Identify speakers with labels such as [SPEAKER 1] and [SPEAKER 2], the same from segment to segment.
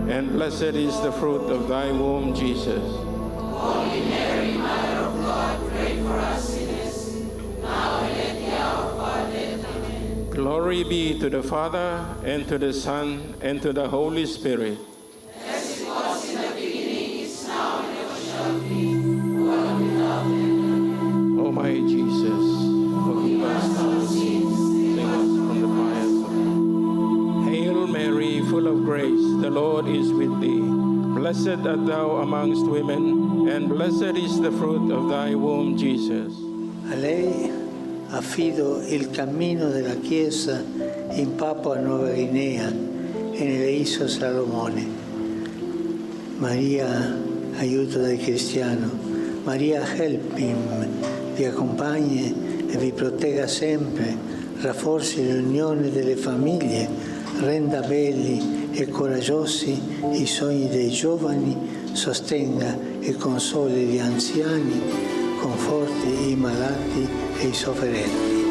[SPEAKER 1] and blessed is the fruit of thy womb, Jesus.
[SPEAKER 2] Holy Mary, Mother of God, pray for us sinners, now and at the hour of our death. Amen.
[SPEAKER 1] Glory be to the Father, and to the Son, and to the Holy Spirit.
[SPEAKER 2] As it was in the beginning, is now, and ever shall be, world without end.
[SPEAKER 1] O my Jesus, forgive us our sins, save us from the fires of hell. Hail Mary, full of grace, the Lord is with thee. Blessed art thou amongst women, and blessed is the fruit of thy womb, Jesus.
[SPEAKER 3] A lei affido il cammino della Chiesa in Papua Nuova Guinea e nelle isole Salomone. Maria, aiuto del cristiano. Maria, help him, vi accompagni e vi protegga sempre, rafforzi l'unione delle famiglie, renda belli e coraggiosi i sogni dei giovani, sostenga e consoli gli anziani, conforti i malati e i sofferenti.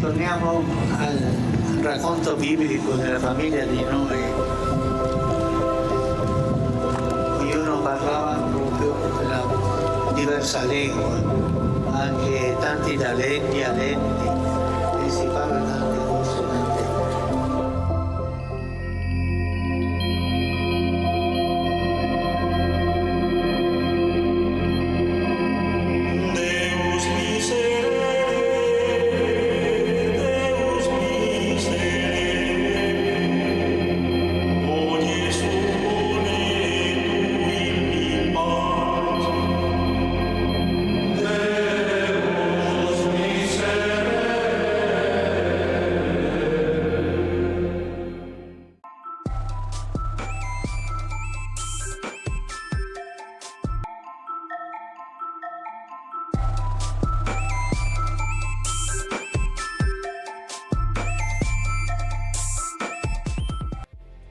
[SPEAKER 3] Torniamo al racconto biblico della famiglia di Noè. Ognuno parlava proprio la diversa lingua, anche tanti dialetti, e si parla tante consonanti.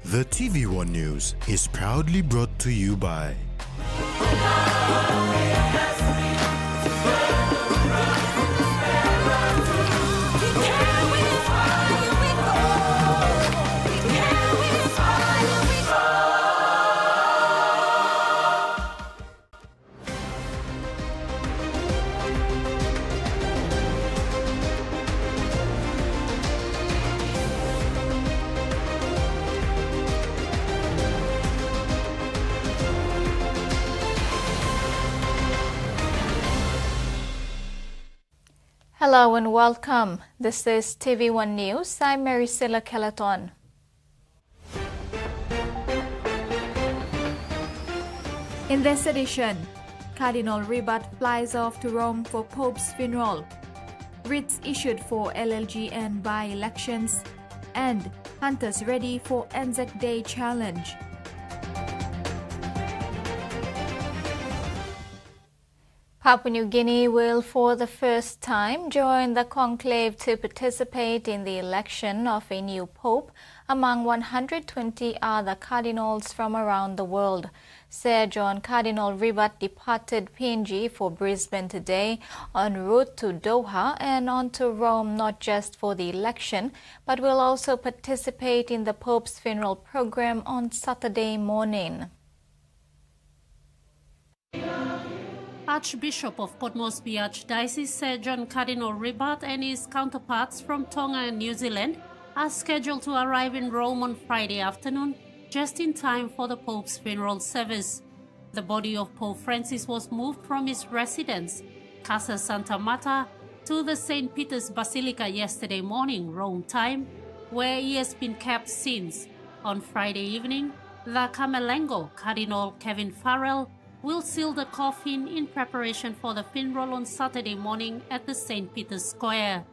[SPEAKER 4] The TVWAN News is proudly brought to you by
[SPEAKER 5] Hello and welcome. This is TV1 News. I'm Maricela Calaton. In this edition, Cardinal Ribat flies off to Rome for Pope's funeral. Writs issued for LLG and by-elections, and hunters ready for Anzac Day challenge. Papua New Guinea will for the first time join the conclave to participate in the election of a new pope among 120 other cardinals from around the world. Sir John Cardinal Ribat departed PNG for Brisbane today en route to Doha and on to Rome not just for the election but will also participate in the Pope's funeral program on Saturday morning.
[SPEAKER 6] Archbishop of Port Moresby Archdiocese Sir John Cardinal Ribat and his counterparts from Tonga and New Zealand are scheduled to arrive in Rome on Friday afternoon, just in time for the Pope's funeral service. The body of Pope Francis was moved from his residence, Casa Santa Marta, to the St. Peter's Basilica yesterday morning, Rome time, where he has been kept since. On Friday evening, the Camerlengo, Cardinal Kevin Farrell, will seal the coffin in preparation for the funeral on Saturday morning at the St. Peter's Square.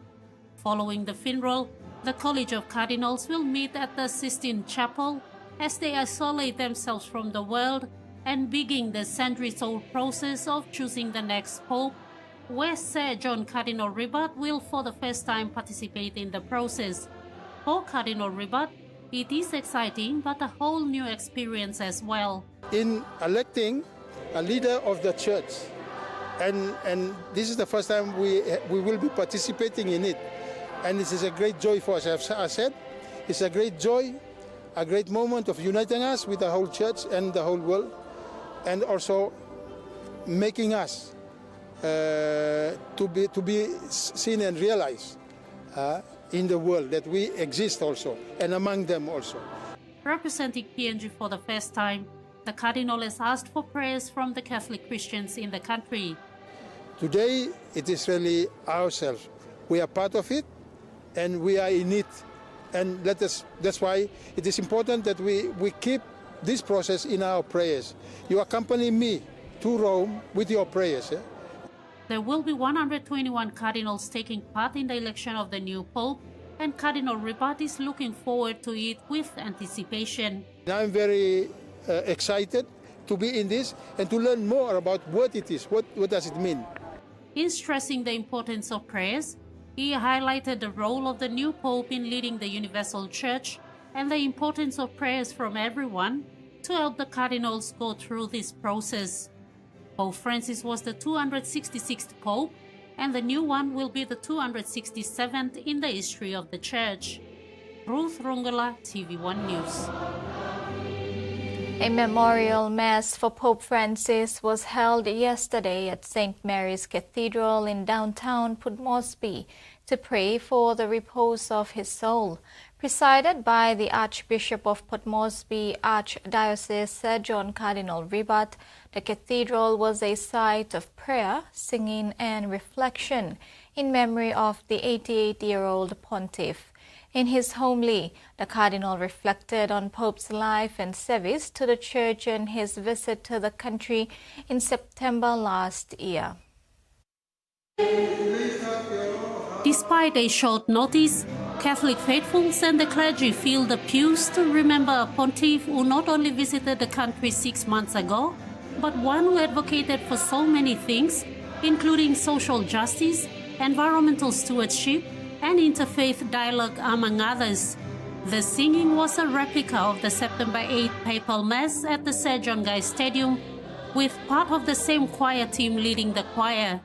[SPEAKER 6] Following the funeral, the College of Cardinals will meet at the Sistine Chapel as they isolate themselves from the world and begin the centuries-old process of choosing the next pope, where Sir John Cardinal Ribat will for the first time participate in the process. For Cardinal Ribat, it is exciting but a whole new experience as well.
[SPEAKER 7] In electing a leader of the church, and this is the first time we will be participating in it, and this is a great joy for us. As I said, it's a great joy, a great moment of uniting us with the whole church and the whole world, and also making us to be seen and realized in the world that we exist also, and among them also.
[SPEAKER 6] Representing PNG for the first time, the Cardinal has asked for prayers from the Catholic Christians in the country.
[SPEAKER 7] Today, it is really ourselves. We are part of it, and we are in it. And that's why it is important that we keep this process in our prayers. You accompany me to Rome with your prayers. Eh?
[SPEAKER 6] There will be 121 cardinals taking part in the election of the new Pope, and Cardinal Ribat is looking forward to it with anticipation.
[SPEAKER 7] I'm very excited to be in this and to learn more about what it is, what does it mean.
[SPEAKER 6] In stressing the importance of prayers, he highlighted the role of the new Pope in leading the Universal Church and the importance of prayers from everyone to help the cardinals go through this process. Pope Francis was the 266th Pope, and the new one will be the 267th in the history of the Church. Ruth Rungala, TV1 News.
[SPEAKER 5] A memorial mass for Pope Francis was held yesterday at St. Mary's Cathedral in downtown Port Moresby to pray for the repose of his soul. Presided by the Archbishop of Port Moresby Archdiocese Sir John Cardinal Ribat, the cathedral was a site of prayer, singing and reflection in memory of the 88-year-old pontiff. In his homily, the Cardinal reflected on Pope's life and service to the Church and his visit to the country in September last year.
[SPEAKER 6] Despite a short notice, Catholic faithfuls and the clergy filled the pews to remember a pontiff who not only visited the country 6 months ago, but one who advocated for so many things, including social justice, environmental stewardship, and interfaith dialogue, among others. The singing was a replica of the September 8 Papal Mass at the Sir John Guy Stadium, with part of the same choir team leading the choir.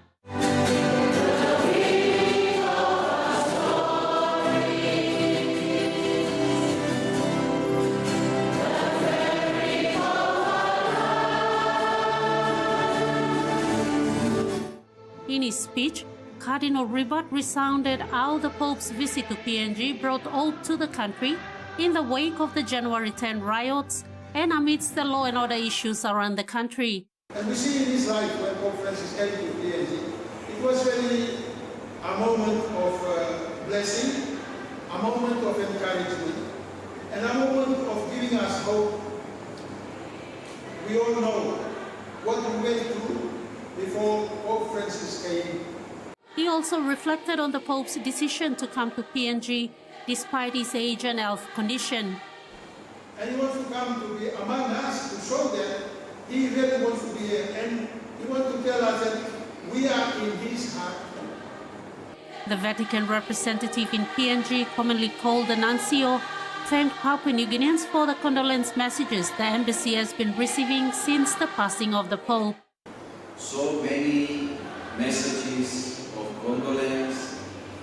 [SPEAKER 6] In his speech, Cardinal Ribat resounded how the Pope's visit to PNG brought hope to the country in the wake of the January 10 riots and amidst the law and order issues around the country.
[SPEAKER 7] And we see in his life when Pope Francis came to PNG, it was really a moment of blessing, a moment of encouragement, and a moment of giving us hope. We all know what we went through before Pope Francis came.
[SPEAKER 6] He also reflected on the Pope's decision to come to PNG despite his age and health condition.
[SPEAKER 7] And he wants to come to be among us to show that he really wants to be here, and he wants to tell us that we are in his heart.
[SPEAKER 6] The Vatican representative in PNG, commonly called the Nuncio, thanked Papua New Guineans for the condolence messages the embassy has been receiving since the passing of the Pope.
[SPEAKER 8] So many messages of condolence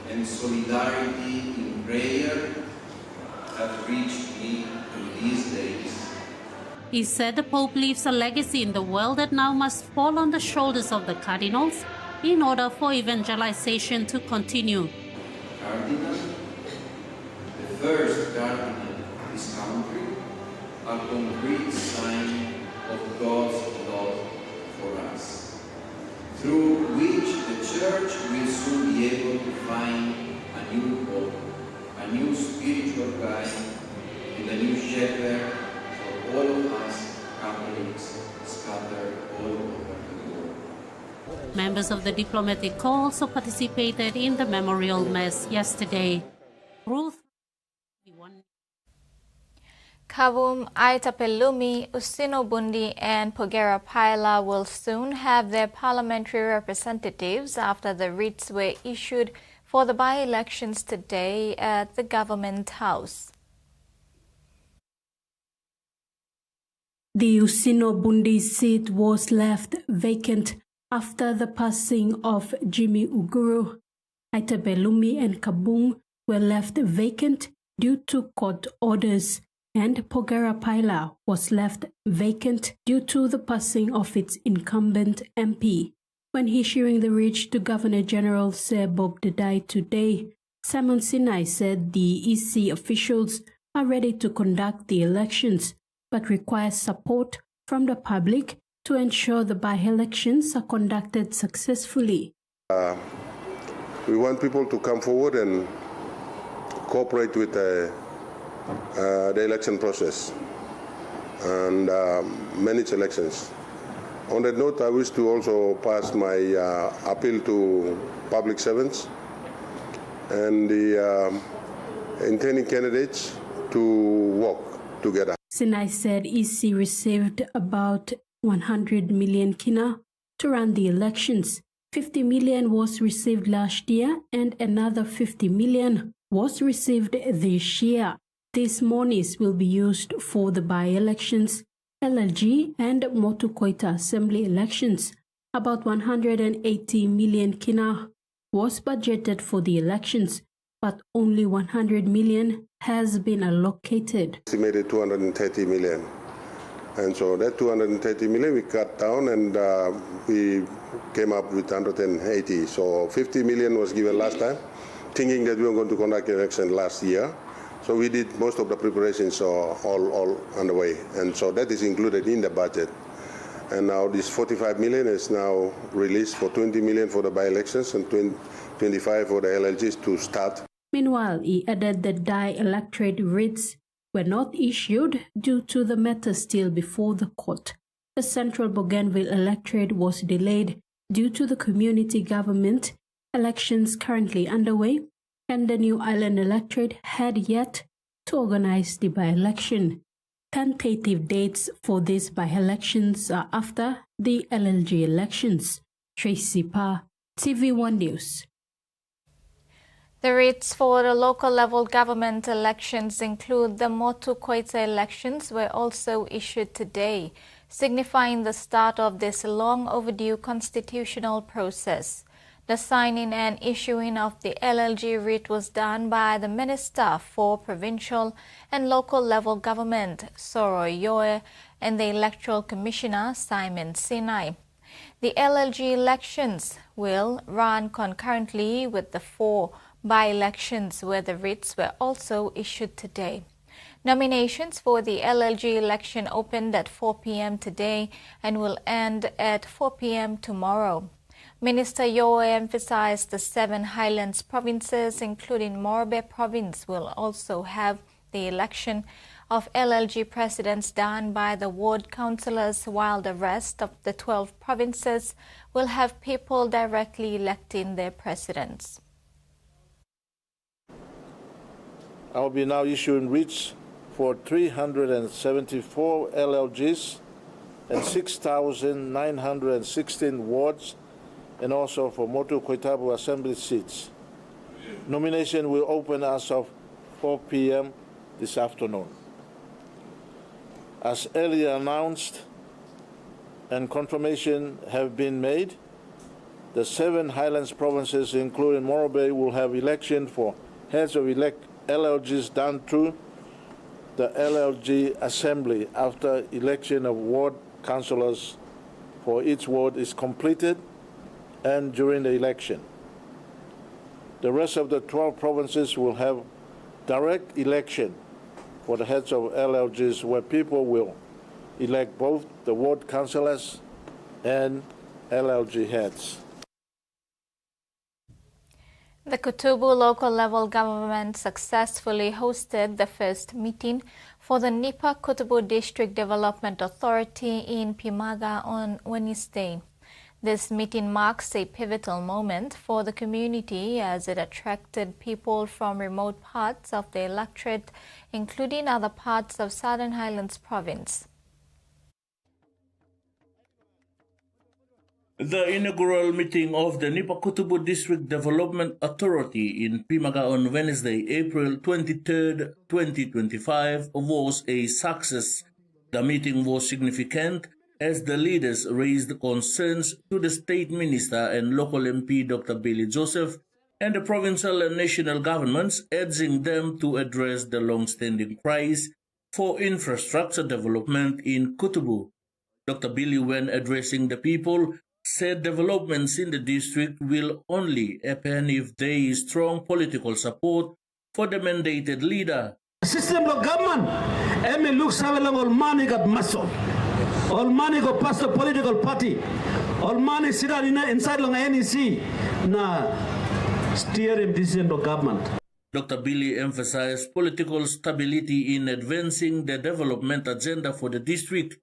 [SPEAKER 8] and solidarity in prayer have reached me in these days.
[SPEAKER 6] He said the Pope leaves a legacy in the world that now must fall on the shoulders of the cardinals in order for evangelization to continue.
[SPEAKER 8] Cardinal, the first cardinal of this country, a concrete sign of God's love for us, through which the Church will soon be able to find a new hope, a new spiritual guide, and a new shepherd for all of us Catholics scattered all over the world.
[SPEAKER 6] Members of the diplomatic corps also participated in the memorial mass yesterday. Ruth,
[SPEAKER 5] Kavum, Aitapelumi, Usinobundi and Pogera Paila will soon have their parliamentary representatives after the writs were issued for the by-elections today at the Government House.
[SPEAKER 9] The Usinobundi seat was left vacant after the passing of Jimmy Uguru. Aitapelumi and Kabung were left vacant due to court orders, and Pogera Paila was left vacant due to the passing of its incumbent MP. When issuing the writ to Governor General Sir Bob Dadai today, Simon Sinai said the EC officials are ready to conduct the elections, but require support from the public to ensure the by-elections are conducted successfully.
[SPEAKER 10] We want people to come forward and cooperate with the election process and manage elections. On that note, I wish to also pass my appeal to public servants and the intending candidates to work together.
[SPEAKER 9] Sinai said EC received about 100 million kina to run the elections. 50 million was received last year and another 50 million was received this year. These monies will be used for the by-elections, LLG and Motu-Koita Assembly elections. About 180 million kina was budgeted for the elections, but only 100 million has been allocated.
[SPEAKER 10] Estimated 230 million. And so that 230 million we cut down and we came up with 180. So 50 million was given last time, thinking that we were going to conduct an election last year. So we did most of the preparations all underway. And so that is included in the budget. And now this 45 million is now released for 20 million for the by-elections and 25 for the LLGs to start.
[SPEAKER 9] Meanwhile, he added that electorate writs were not issued due to the matter still before the court. The Central Bougainville electorate was delayed due to the community government elections currently underway, and the New Island electorate had yet to organize the by-election. Tentative dates for these by-elections are after the LLG elections. Tracy Pa, TV1 News.
[SPEAKER 5] The writs for the local level government elections include the Motu-Koita elections were also issued today, signifying the start of this long overdue constitutional process. The signing and issuing of the LLG writ was done by the Minister for Provincial and Local Level Government, Soro Yoe, and the Electoral Commissioner, Simon Sinai. The LLG elections will run concurrently with the 4 by-elections where the writs were also issued today. Nominations for the LLG election opened at 4 p.m. today and will end at 4 p.m. tomorrow. Minister Yoe emphasized the 7 Highlands provinces, including Morobe province, will also have the election of LLG presidents done by the ward councillors, while the rest of the 12 provinces will have people directly electing their presidents.
[SPEAKER 11] I will be now issuing writs for 374 LLGs and 6,916 wards, and also for Motu-Koita Assembly seats. Nomination will open as of 4 p.m. this afternoon. As earlier announced and confirmation have been made, the 7 Highlands provinces, including Morobe, will have election for heads of LLGs done through the LLG Assembly after election of ward councillors for each ward is completed and during the election. The rest of the 12 provinces will have direct election for the heads of LLGs, where people will elect both the ward councillors and LLG heads.
[SPEAKER 5] The Kutubu local level government successfully hosted the first meeting for the Nipa Kutubu District Development Authority in Pimaga on Wednesday. This meeting marks a pivotal moment for the community as it attracted people from remote parts of the electorate, including other parts of Southern Highlands Province.
[SPEAKER 12] The inaugural meeting of the Nipa Kutubu District Development Authority in Pimaga on Wednesday, April 23, 2025 was a success. The meeting was significant as the leaders raised concerns to the State Minister and local MP Dr. Billy Joseph and the provincial and national governments, urging them to address the long-standing cries for infrastructure development in Kutubu. Dr. Billy, when addressing the people, said developments in the district will only happen if there is strong political support for the mandated leader.
[SPEAKER 13] System of government, emi look savelang all money got muscle. All money go past the political party. All money sit inside long NEC. Na steering decision of government.
[SPEAKER 12] Dr. Billy emphasized political stability in advancing the development agenda for the district.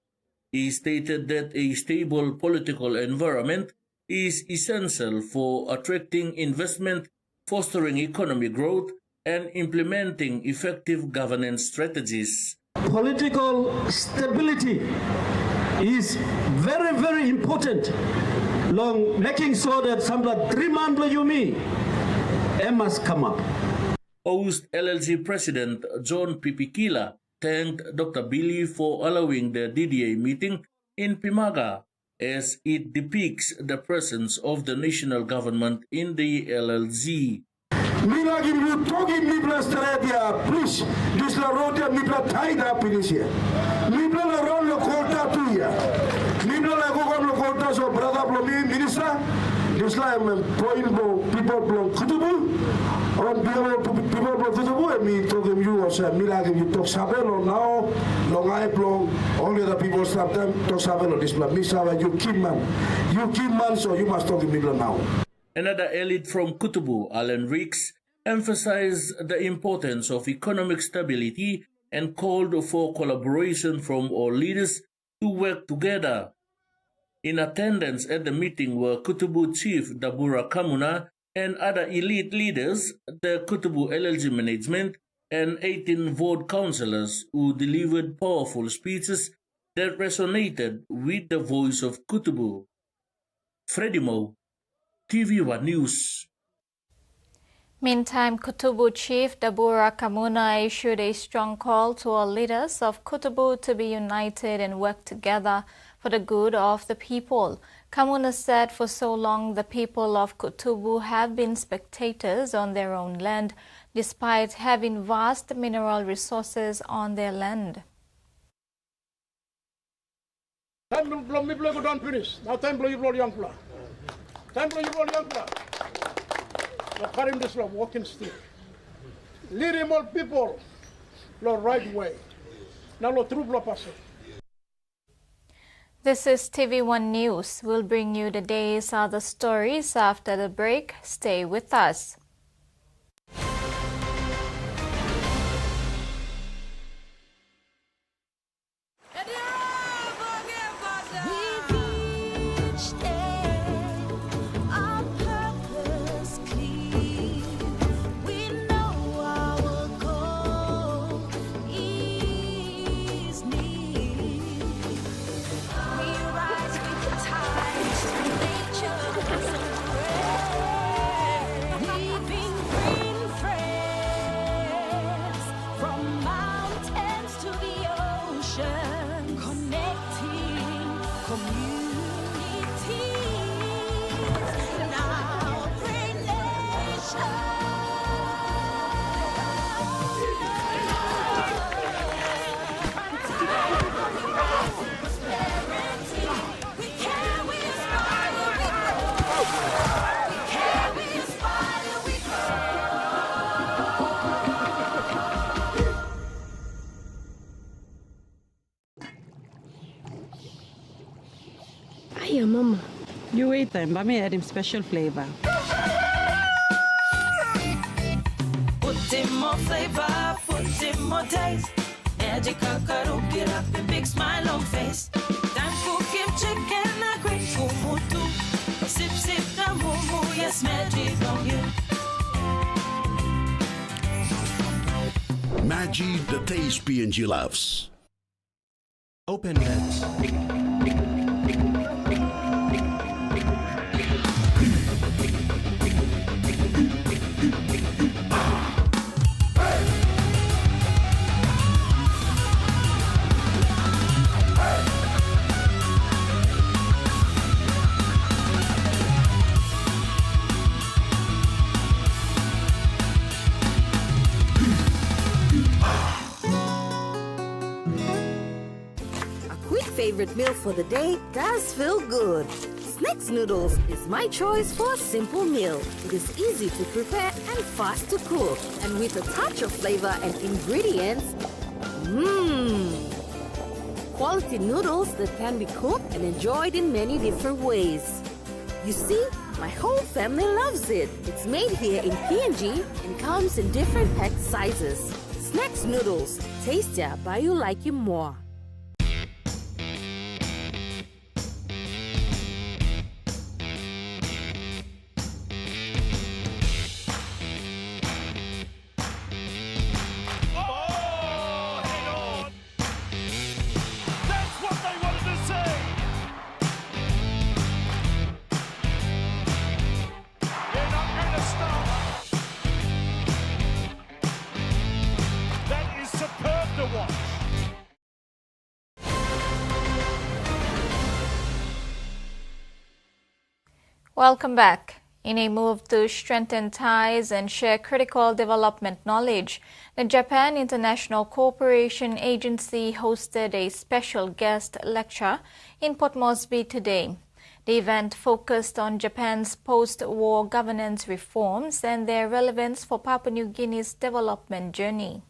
[SPEAKER 12] He stated that a stable political environment is essential for attracting investment, fostering economic growth, and implementing effective governance strategies.
[SPEAKER 13] Political stability is very, very important. Long making sure that some 3 months you me, must come up.
[SPEAKER 12] Host LLG President John Pipikila thanked Dr. Billy for allowing the DDA meeting in Pimaga as it depicts the presence of the national government in the LLG.
[SPEAKER 13] Milagi you talking Nibla Stradia, please, this la road Nibla tied up in this year. Nibla la roll the quota to ya. Nibla la go on the quota, so brother Blomi, minister, this la point people blow Kutubu. On people blow Kutubu, and me talking you or say Milagi you talk Sabelo now, long eye blow, only the people stop them, talk Sabelo this blood. Misa, you keep man, so you must talk to Nibla now.
[SPEAKER 12] Another elite from Kutubu, Alan Ricks, emphasized the importance of economic stability and called for collaboration from all leaders to work together. In attendance at the meeting were Kutubu Chief Dabura Kamuna and other elite leaders, the Kutubu LLG management, and 18 ward councillors who delivered powerful speeches that resonated with the voice of Kutubu. Freddie Mo, TVWAN News.
[SPEAKER 5] Meantime, Kutubu Chief Dabura Kamuna issued a strong call to all leaders of Kutubu to be united and work together for the good of the people. Kamuna said for so long the people of Kutubu have been spectators on their own land, despite having vast mineral resources on their land.
[SPEAKER 7] Time blow me blow go down finish. Now time blow you blow young blow. Time blow you blow young blow. Now carry him this law, walking stick. Lead him all people the right way. Now lo true blow person.
[SPEAKER 5] This is TV1 News. We'll bring you the day's other stories after the break. Stay with us.
[SPEAKER 14] Rita and Bami add him special flavor.
[SPEAKER 2] Put in more flavor, put in more taste. Magical Karu, get up a big smile on face. Time for Kim chicken, a great kumutu. Sip, sip, the moo, yes, magic on you.
[SPEAKER 15] Maggi, the taste PNG loves.
[SPEAKER 4] Open lens.
[SPEAKER 16] Favorite meal for the day does feel good. Snacks noodles is my choice for a simple meal. It is easy to prepare and fast to cook. And with a touch of flavor and ingredients, quality noodles that can be cooked and enjoyed in many different ways. You see, my whole family loves it. It's made here in PNG and comes in different pack sizes. Snacks noodles, tastier by you like it more.
[SPEAKER 5] Welcome back. In a move to strengthen ties and share critical development knowledge, the Japan International Cooperation Agency hosted a special guest lecture in Port Moresby today. The event focused on Japan's post-war governance reforms and their relevance for Papua New Guinea's development journey.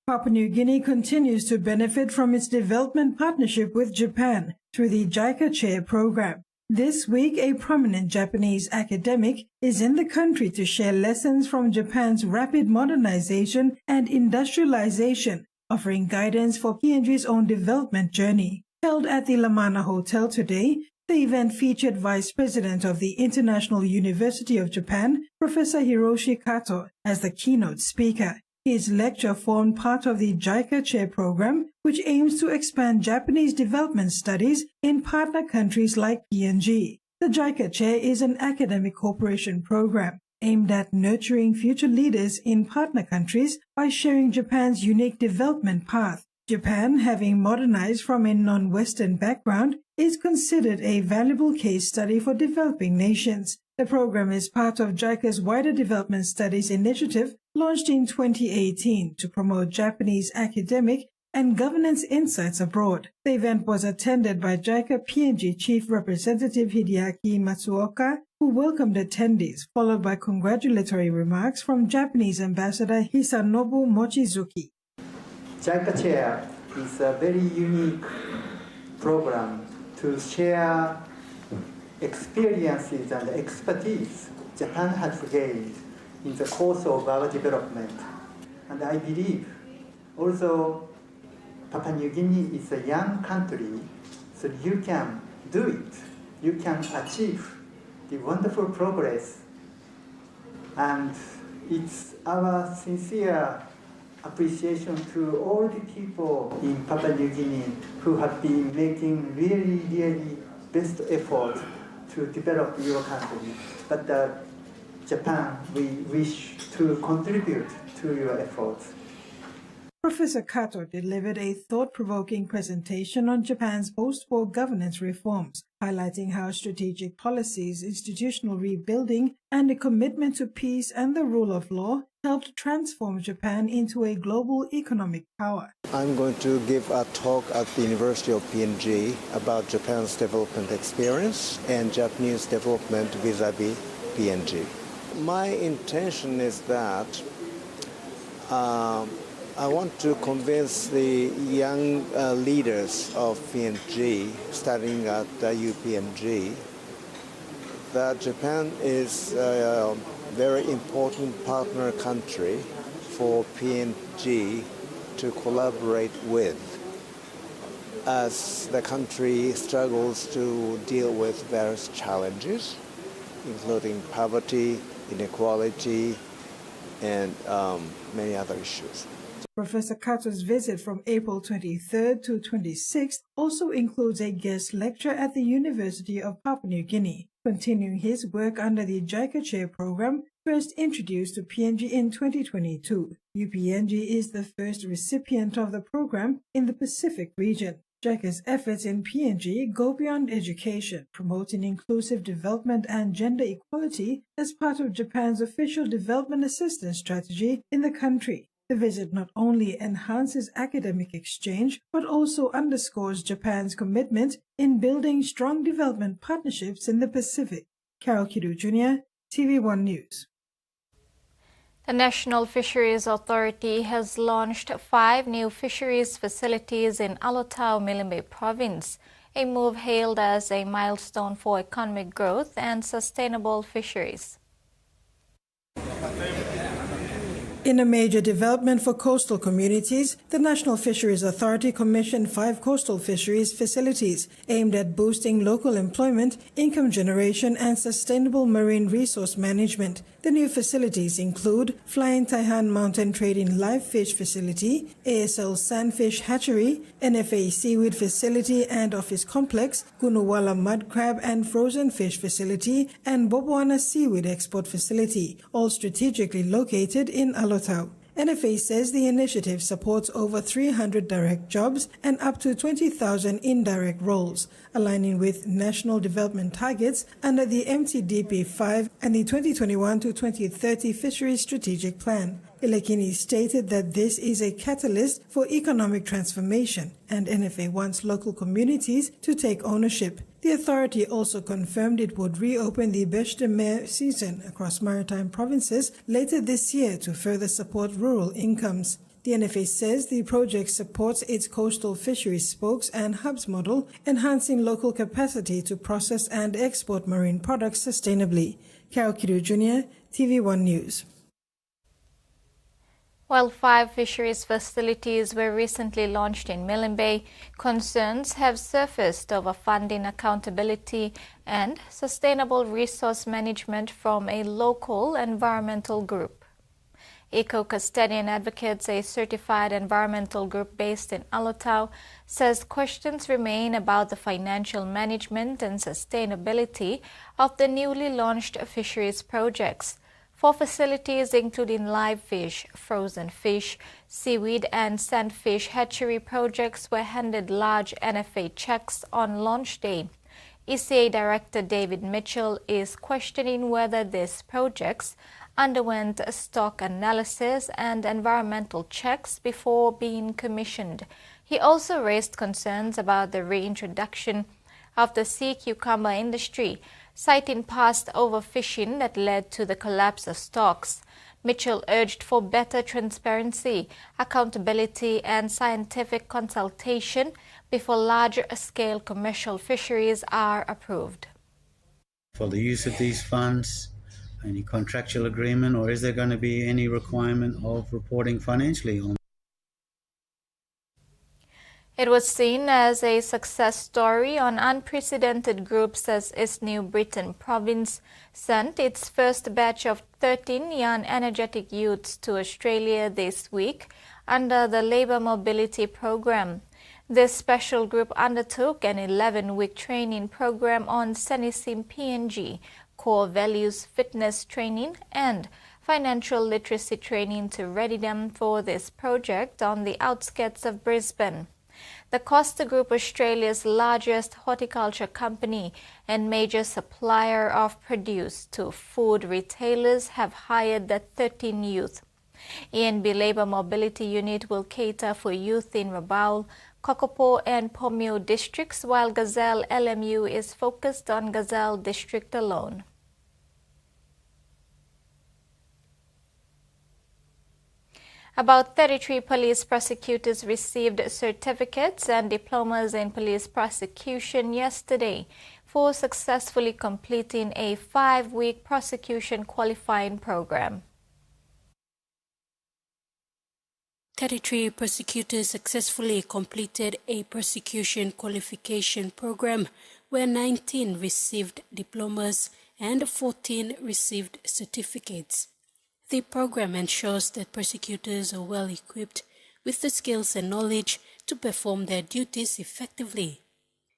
[SPEAKER 17] Papua New Guinea continues to benefit from its development partnership with Japan through the JICA Chair program. This week, a prominent Japanese academic is in the country to share lessons from Japan's rapid modernization and industrialization, offering guidance for PNG's own development journey. Held at the Lamana Hotel today, the event featured Vice President of the International University of Japan, Professor Hiroshi Kato, as the keynote speaker. His lecture formed part of the JICA Chair program, which aims to expand Japanese development studies in partner countries like PNG. The JICA Chair is an academic cooperation program aimed at nurturing future leaders in partner countries by sharing Japan's unique development path. Japan, having modernized from a non-Western background, is considered a valuable case study for developing nations. The program is part of JICA's wider development studies initiative launched in 2018 to promote Japanese academic and governance insights abroad. The event was attended by JICA-PNG Chief Representative Hideaki Matsuoka, who welcomed attendees, followed by congratulatory remarks from Japanese Ambassador Hisanobu Mochizuki.
[SPEAKER 18] JICA Chair is a very unique program to share experiences and expertise Japan has gained in the course of our development. And I believe also Papua New Guinea is a young country, so you can do it. You can achieve the wonderful progress. And it's our sincere appreciation to all the people in Papua New Guinea who have been making really best effort to develop your country. But Japan, we wish to contribute to your efforts.
[SPEAKER 17] Professor Kato delivered a thought-provoking presentation on Japan's post-war governance reforms, highlighting how strategic policies, institutional rebuilding, and a commitment to peace and the rule of law helped transform Japan into a global economic power.
[SPEAKER 19] I'm going to give a talk at the University of PNG about Japan's development experience and Japanese development vis-a-vis PNG. My intention is that I want to convince the young leaders of PNG, starting at UPNG, that Japan is a very important partner country for PNG to collaborate with as the country struggles to deal with various challenges, including poverty, inequality, and many other issues.
[SPEAKER 17] Professor Kato's visit from April 23rd to 26th also includes a guest lecture at the University of Papua New Guinea, continuing his work under the JICA Chair program, first introduced to PNG in 2022. UPNG is the first recipient of the program in the Pacific region. JICA's efforts in PNG go beyond education, promoting inclusive development and gender equality as part of Japan's official development assistance strategy in the country. The visit not only enhances academic exchange, but also underscores Japan's commitment in building strong development partnerships in the Pacific. Carol Kidu Jr., TV1 News.
[SPEAKER 5] The National Fisheries Authority has launched 5 new fisheries facilities in Alotau, Milimbe Province, a move hailed as a milestone for economic growth and sustainable fisheries.
[SPEAKER 17] In a major development for coastal communities, the National Fisheries Authority commissioned 5 coastal fisheries facilities aimed at boosting local employment, income generation, and sustainable marine resource management. The new facilities include Flying Taihan Mountain Trading Live Fish Facility, ASL Sandfish Hatchery, NFA Seaweed Facility and Office Complex, Gunuwala Mud Crab and Frozen Fish Facility, and Boboana Seaweed Export Facility, all strategically located in Alotau. NFA says the initiative supports over 300 direct jobs and up to 20,000 indirect roles, aligning with national development targets under the MTDP-5 and the 2021 to 2030 Fisheries Strategic Plan. Ilekini stated that this is a catalyst for economic transformation, and NFA wants local communities to take ownership. The authority also confirmed it would reopen the Bêche de Mer season across maritime provinces later this year to further support rural incomes. The NFA says the project supports its coastal fisheries spokes and hubs model, enhancing local capacity to process and export marine products sustainably. Carol Kidu Jr., TV1 News.
[SPEAKER 5] While 5 fisheries facilities were recently launched in Milimbe, concerns have surfaced over funding accountability and sustainable resource management from a local environmental group. Eco-Custodian Advocates, a certified environmental group based in Alotau, says questions remain about the financial management and sustainability of the newly launched fisheries projects. 4 facilities, including live fish, frozen fish, seaweed and sandfish hatchery projects, were handed large NFA checks on launch day. ECA Director David Mitchell is questioning whether these projects underwent stock analysis and environmental checks before being commissioned. He also raised concerns about the reintroduction of the sea cucumber industry, citing past overfishing that led to the collapse of stocks. Mitchell urged for better transparency, accountability and scientific consultation before large-scale commercial fisheries are approved.
[SPEAKER 20] For the use of these funds, any contractual agreement, or is there going to be any requirement of reporting financially on?
[SPEAKER 5] It was seen as a success story on unprecedented groups as East New Britain Province sent its first batch of 13 young energetic youths to Australia this week under the Labour Mobility Programme. This special group undertook an 11-week training program on Japan-PNG, core values fitness training and financial literacy training to ready them for this project on the outskirts of Brisbane. The Costa Group, Australia's largest horticulture company and major supplier of produce to food retailers, have hired the 13 youth. ENB Labour Mobility Unit will cater for youth in Rabaul, Kokopo and Polio districts, while Gazelle LMU is focused on Gazelle district alone. About 33 police prosecutors received certificates and diplomas in police prosecution yesterday for successfully completing a 5-week prosecution qualifying program.
[SPEAKER 9] 33 prosecutors successfully completed a prosecution qualification program where 19 received diplomas and 14 received certificates. The program ensures that prosecutors are well equipped with the skills and knowledge to perform their duties effectively.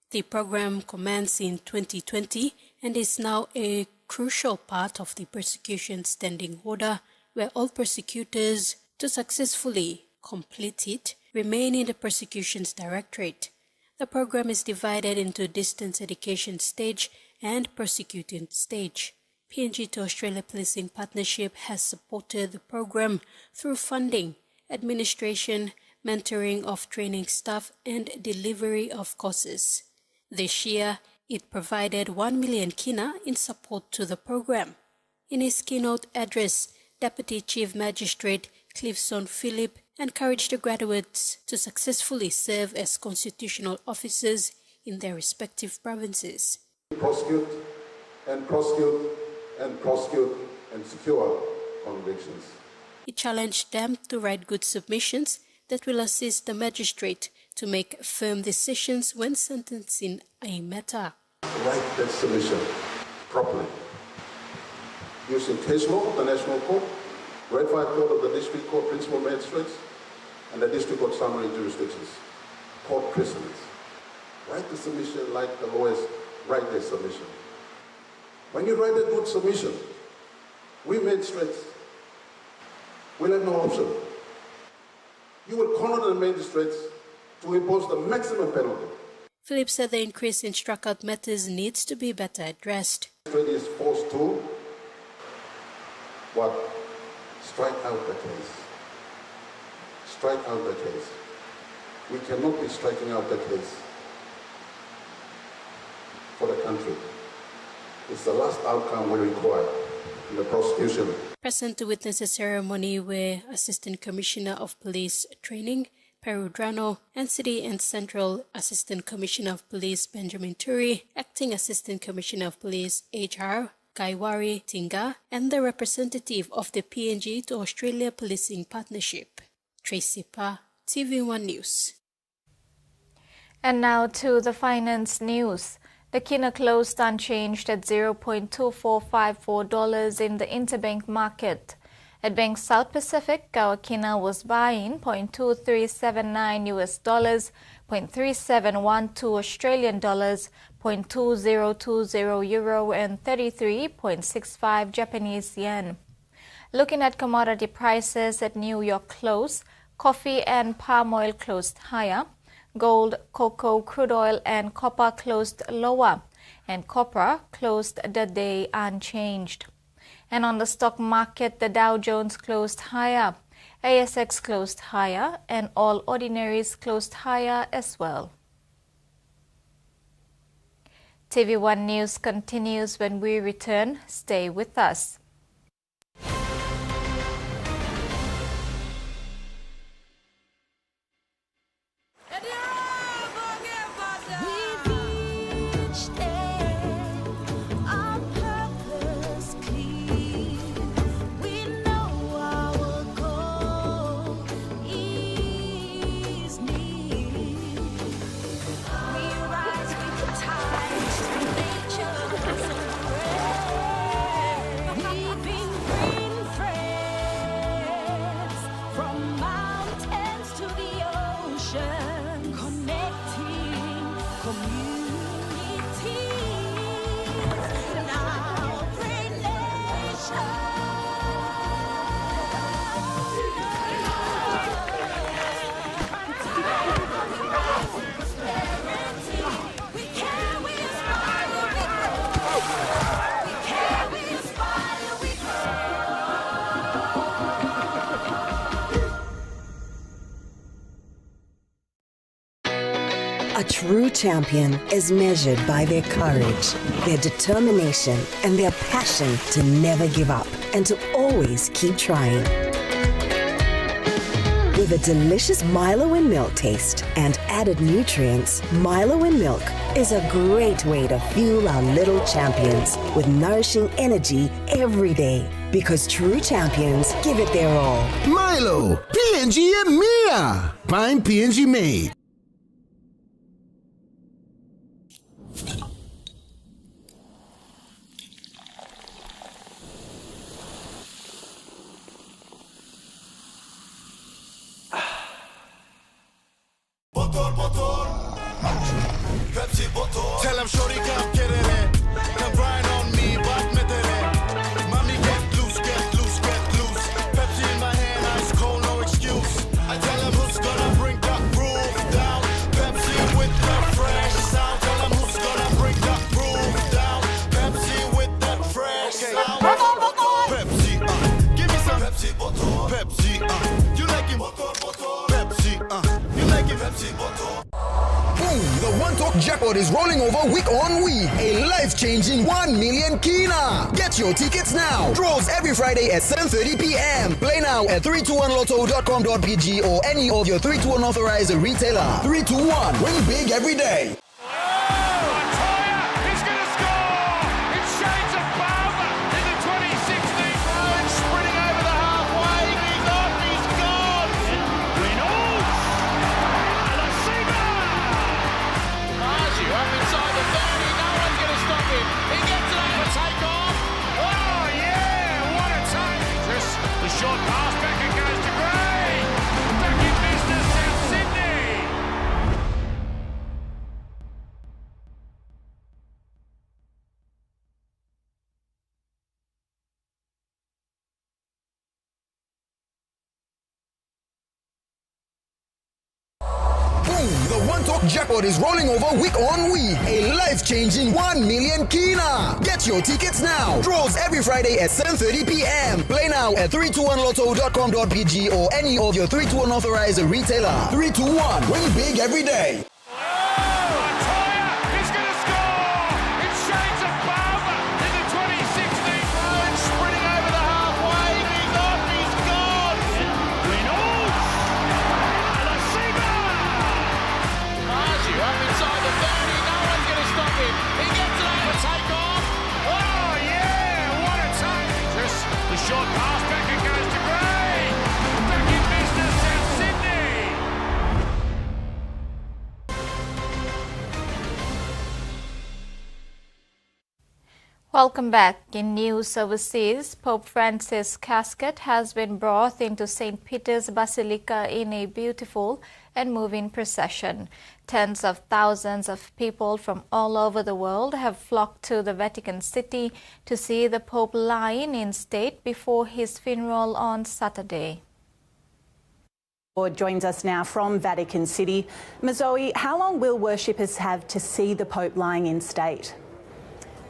[SPEAKER 9] The program commenced in 2020 and is now a crucial part of the prosecution standing order, where all prosecutors to successfully complete it remain in the prosecution's directorate. The program is divided into distance education stage and prosecuting stage. PNG to Australia Policing Partnership has supported the program through funding, administration, mentoring of training staff, and delivery of courses. This year, it provided 1 million kina in support to the program. In his keynote address, Deputy Chief Magistrate Clifson Phillip encouraged the graduates to successfully serve as constitutional officers in their respective provinces.
[SPEAKER 21] Prosecute and prosecute and prosecute and secure convictions.
[SPEAKER 9] He challenged them to write good submissions that will assist the magistrate to make firm decisions when sentencing a matter.
[SPEAKER 21] Write that submission properly, using case law of the National Court, Grade 5 Court of the District Court Principal Magistrates, and the District Court Summary Jurisdictions, court precedents. Write the submission like the lawyers write their submission. When you write a good submission, we magistrates will have no option. You will corner the magistrates to impose the maximum penalty.
[SPEAKER 9] Philip said the increase in struck-out matters needs to be better addressed.
[SPEAKER 21] The magistrate is forced to strike out the case. Strike out the case. We cannot be striking out the case for the country. It's the last outcome we require in the prosecution.
[SPEAKER 9] Present to witness the ceremony were Assistant Commissioner of Police Training, Perudrano, and City and Central Assistant Commissioner of Police Benjamin Turi, Acting Assistant Commissioner of Police HR, Kaiwari Tinga, and the representative of the PNG to Australia Policing Partnership. Tracy Pa, TV1 News.
[SPEAKER 5] And now to the finance news. The kina closed unchanged at $0.2454 in the interbank market. At Bank South Pacific, our kina was buying $0.2379 US dollars, $0.3712 Australian dollars, $0.2020 euro, and 33.65 Japanese yen. Looking at commodity prices at New York close, coffee and palm oil closed higher. Gold, cocoa, crude oil, and copper closed lower, and copper closed the day unchanged. And on the stock market, the Dow Jones closed higher, ASX closed higher, and all ordinaries closed higher as well. TV1 News continues when we return. Stay with us.
[SPEAKER 22] A true champion is measured by their courage, their determination, and their passion to never give up and to always keep trying. With a delicious Milo in Milk taste and added nutrients, Milo in Milk is a great way to fuel our little champions with nourishing energy every day. Because true champions give it their all.
[SPEAKER 15] Milo, PNG e Mia. Pine PNG made.
[SPEAKER 1] Tell him shorty come get it in. Come grind on me, but me did it. Mommy get loose, get loose, get loose. Pepsi in my hand, ice cold, no excuse. I tell him who's gonna bring that roof down. Pepsi with the fresh sound. Tell him who's gonna bring that roof down. Pepsi with that fresh sound. Pepsi, give me some Pepsi, Pepsi, you like it? Pepsi, you like it? Pepsi,
[SPEAKER 3] Boom! The One Talk jackpot is rolling over week on week. A life-changing 1 million kina. Get your tickets now. Draws every Friday at 7:30 p.m. Play now at 321lotto.com.pg or any of your 321 authorized retailer. 321. Win big every day.
[SPEAKER 1] Short pass back, it goes to Gray. Back in business, South Sydney.
[SPEAKER 3] Boom! The One Talk jackpot is rolling over week on week. A life-changing 1 million kina. Get your tickets now. Draws every Friday at 7:30 p.m. Play now at 321lotto.com.pg or any of your 321 authorized retailer. 321. Win big every day.
[SPEAKER 1] Short pass back, it goes to Gray. Back in business, South Sydney.
[SPEAKER 5] Welcome back. In news overseas, Pope Francis' casket has been brought into St. Peter's Basilica in a beautiful and moving procession. Tens of thousands of people from all over the world have flocked to the Vatican City to see the Pope lying in state before his funeral on Saturday.
[SPEAKER 23] Joins us now from Vatican City. Mazoe, how long will worshippers have to see the Pope lying in state?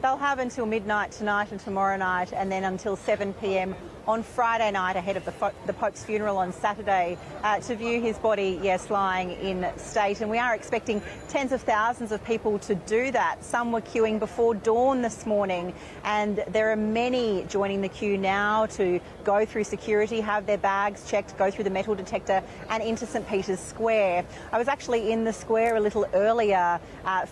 [SPEAKER 24] They'll have until midnight tonight and tomorrow night, and then until 7 p.m. on Friday night ahead of the Pope's funeral on Saturday to view his body, yes, lying in state. And we are expecting tens of thousands of people to do that. Some were queuing before dawn this morning, and there are many joining the queue now to go through security, have their bags checked, go through the metal detector and into St. Peter's Square. I was actually in the square a little earlier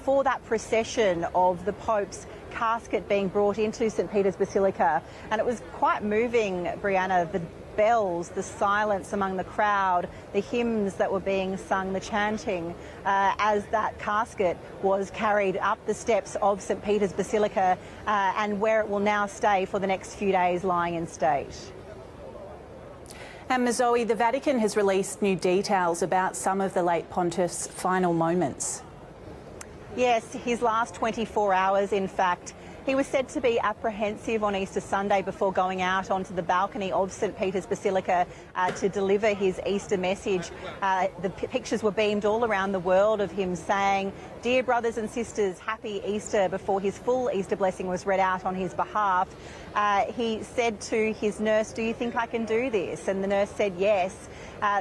[SPEAKER 24] for that procession of the Pope's casket being brought into St. Peter's Basilica, and it was quite moving, Brianna. The bells, the silence among the crowd, the hymns that were being sung, the chanting as that casket was carried up the steps of St. Peter's Basilica and where it will now stay for the next few days lying in state.
[SPEAKER 23] And Mazoe, the Vatican has released new details about some of the late pontiff's final moments.
[SPEAKER 24] Yes, his last 24 hours, in fact. He was said to be apprehensive on Easter Sunday before going out onto the balcony of St. Peter's Basilica to deliver his Easter message. The pictures were beamed all around the world of him saying, "Dear brothers and sisters, happy Easter," before his full Easter blessing was read out on his behalf. He said to his nurse, "Do you think I can do this?" And the nurse said yes.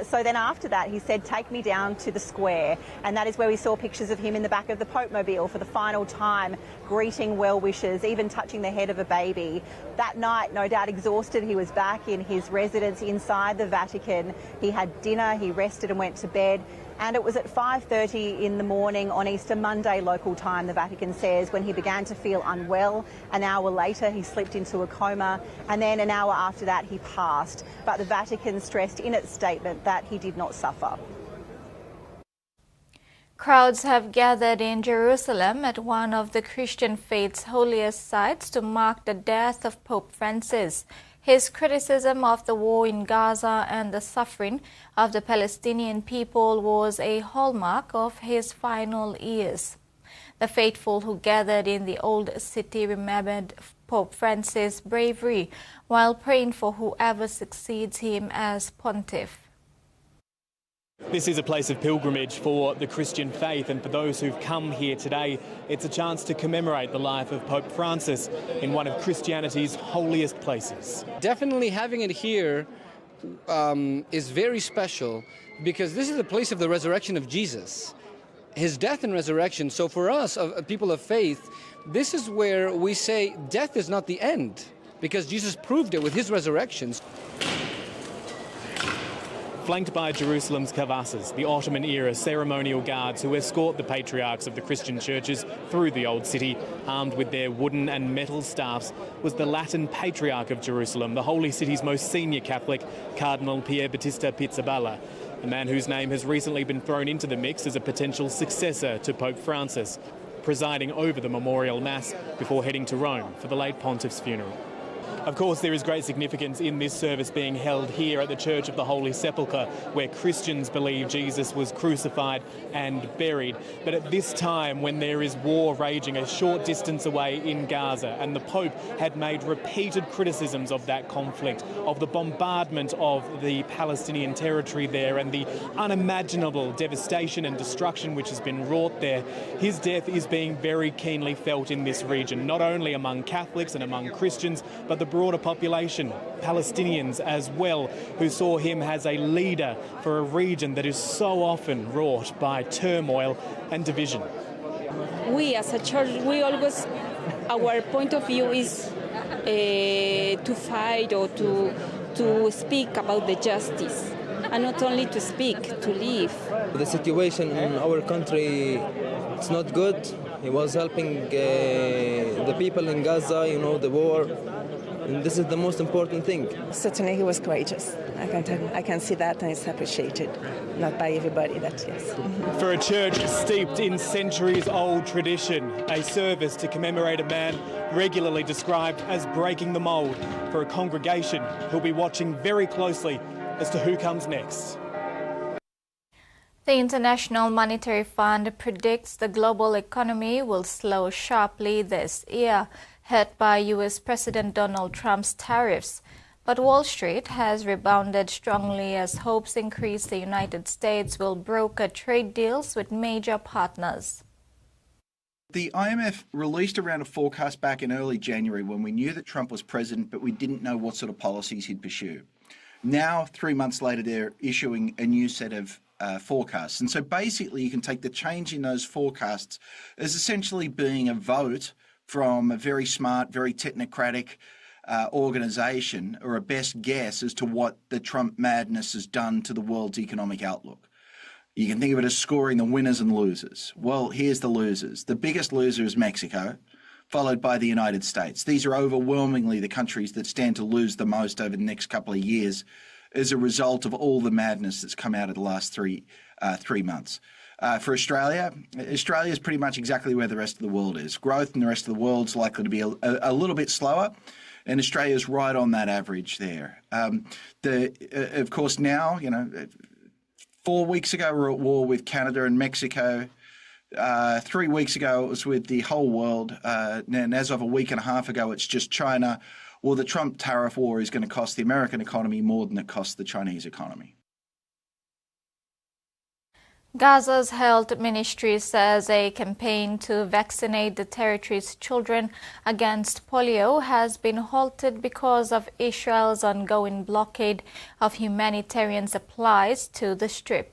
[SPEAKER 24] So then after that, he said, "Take me down to the square." And that is where we saw pictures of him in the back of the Pope Mobile for the final time, greeting well-wishers, even touching the head of a baby. That night, no doubt exhausted, he was back in his residence inside the Vatican. He had dinner, he rested and went to bed. And it was at 5:30 in the morning on Easter Monday local time, the Vatican says, when he began to feel unwell. An hour later, he slipped into a coma, and then an hour after that, he passed. But the Vatican stressed in its statement that he did not suffer.
[SPEAKER 5] Crowds have gathered in Jerusalem at one of the Christian faith's holiest sites to mark the death of Pope Francis. His criticism of the war in Gaza and the suffering of the Palestinian people was a hallmark of his final years. The faithful who gathered in the old city remembered Pope Francis' bravery while praying for whoever succeeds him as pontiff.
[SPEAKER 6] This is a place of pilgrimage for the Christian faith, and for those who've come here today, it's a chance to commemorate the life of Pope Francis in one of Christianity's holiest places.
[SPEAKER 8] Definitely having it here is very special, because this is the place of the resurrection of Jesus, his death and resurrection. So for us, people of faith, this is where we say death is not the end, because Jesus proved it with his resurrections.
[SPEAKER 6] Flanked by Jerusalem's kavasas, the Ottoman-era ceremonial guards who escort the patriarchs of the Christian churches through the Old City, armed with their wooden and metal staffs, was the Latin Patriarch of Jerusalem, the Holy City's most senior Catholic, Cardinal Pier Battista Pizzaballa, a man whose name has recently been thrown into the mix as a potential successor to Pope Francis, presiding over the memorial mass before heading to Rome for the late pontiff's funeral. Of course, there is great significance in this service being held here at the Church of the Holy Sepulchre, where Christians believe Jesus was crucified and buried. But at this time, when there is war raging a short distance away in Gaza, and the Pope had made repeated criticisms of that conflict, of the bombardment of the Palestinian territory there, and the unimaginable devastation and destruction which has been wrought there, his death is being very keenly felt in this region, not only among Catholics and among Christians, but the broader population, Palestinians as well, who saw him as a leader for a region that is so often wrought by turmoil and division.
[SPEAKER 10] We as a church, our point of view is to fight or to speak about the justice, and not only to speak, to live.
[SPEAKER 11] The situation in our country, it's not good. He was helping the people in Gaza, the war. And this is the most important thing.
[SPEAKER 25] Certainly he was courageous. I can see that, and it's appreciated. Not by everybody, that yes.
[SPEAKER 6] For a church steeped in centuries-old tradition, a service to commemorate a man regularly described as breaking the mould, for a congregation who'll be watching very closely as to who comes next.
[SPEAKER 5] The International Monetary Fund predicts the global economy will slow sharply this year, hurt by U.S. President Donald Trump's tariffs. But Wall Street has rebounded strongly as hopes increase the United States will broker trade deals with major partners.
[SPEAKER 26] The IMF released around a forecast back in early January when we knew that Trump was president, but we didn't know what sort of policies he'd pursue. Now, 3 months later, they're issuing a new set of forecasts. And so basically you can take the change in those forecasts as essentially being a vote from a very smart, very technocratic organisation, or a best guess as to what the Trump madness has done to the world's economic outlook. You can think of it as scoring the winners and losers. Well, here's the losers. The biggest loser is Mexico, followed by the United States. These are overwhelmingly the countries that stand to lose the most over the next couple of years as a result of all the madness that's come out of the last three months. For Australia is pretty much exactly where the rest of the world is. Growth in the rest of the world's likely to be a little bit slower, and Australia's right on that average there. Of course, now, 4 weeks ago we were at war with Canada and Mexico. 3 weeks ago it was with the whole world, and as of a week and a half ago it's just China. Well, the Trump tariff war is going to cost the American economy more than it costs the Chinese economy.
[SPEAKER 5] Gaza's health ministry says a campaign to vaccinate the territory's children against polio has been halted because of Israel's ongoing blockade of humanitarian supplies to the Strip.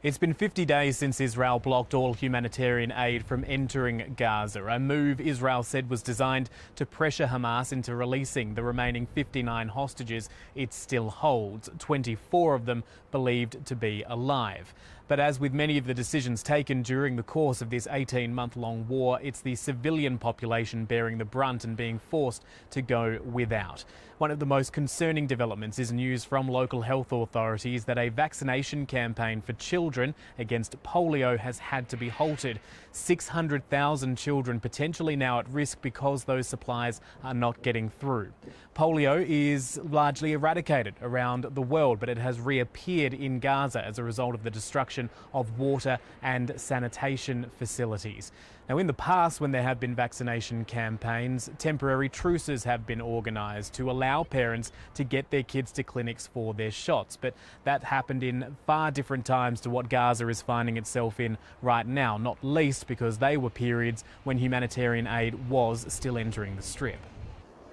[SPEAKER 6] It's been 50 days since Israel blocked all humanitarian aid from entering Gaza, a move Israel said was designed to pressure Hamas into releasing the remaining 59 hostages it still holds, 24 of them believed to be alive. But as with many of the decisions taken during the course of this 18-month-long war, it's the civilian population bearing the brunt and being forced to go without. One of the most concerning developments is news from local health authorities that a vaccination campaign for children against polio has had to be halted. 600,000 children potentially now at risk because those supplies are not getting through. Polio is largely eradicated around the world, but it has reappeared in Gaza as a result of the destruction of water and sanitation facilities. Now, in the past, when there have been vaccination campaigns, temporary truces have been organised to allow parents to get their kids to clinics for their shots. But that happened in far different times to what Gaza is finding itself in right now, not least because they were periods when humanitarian aid was still entering the Strip.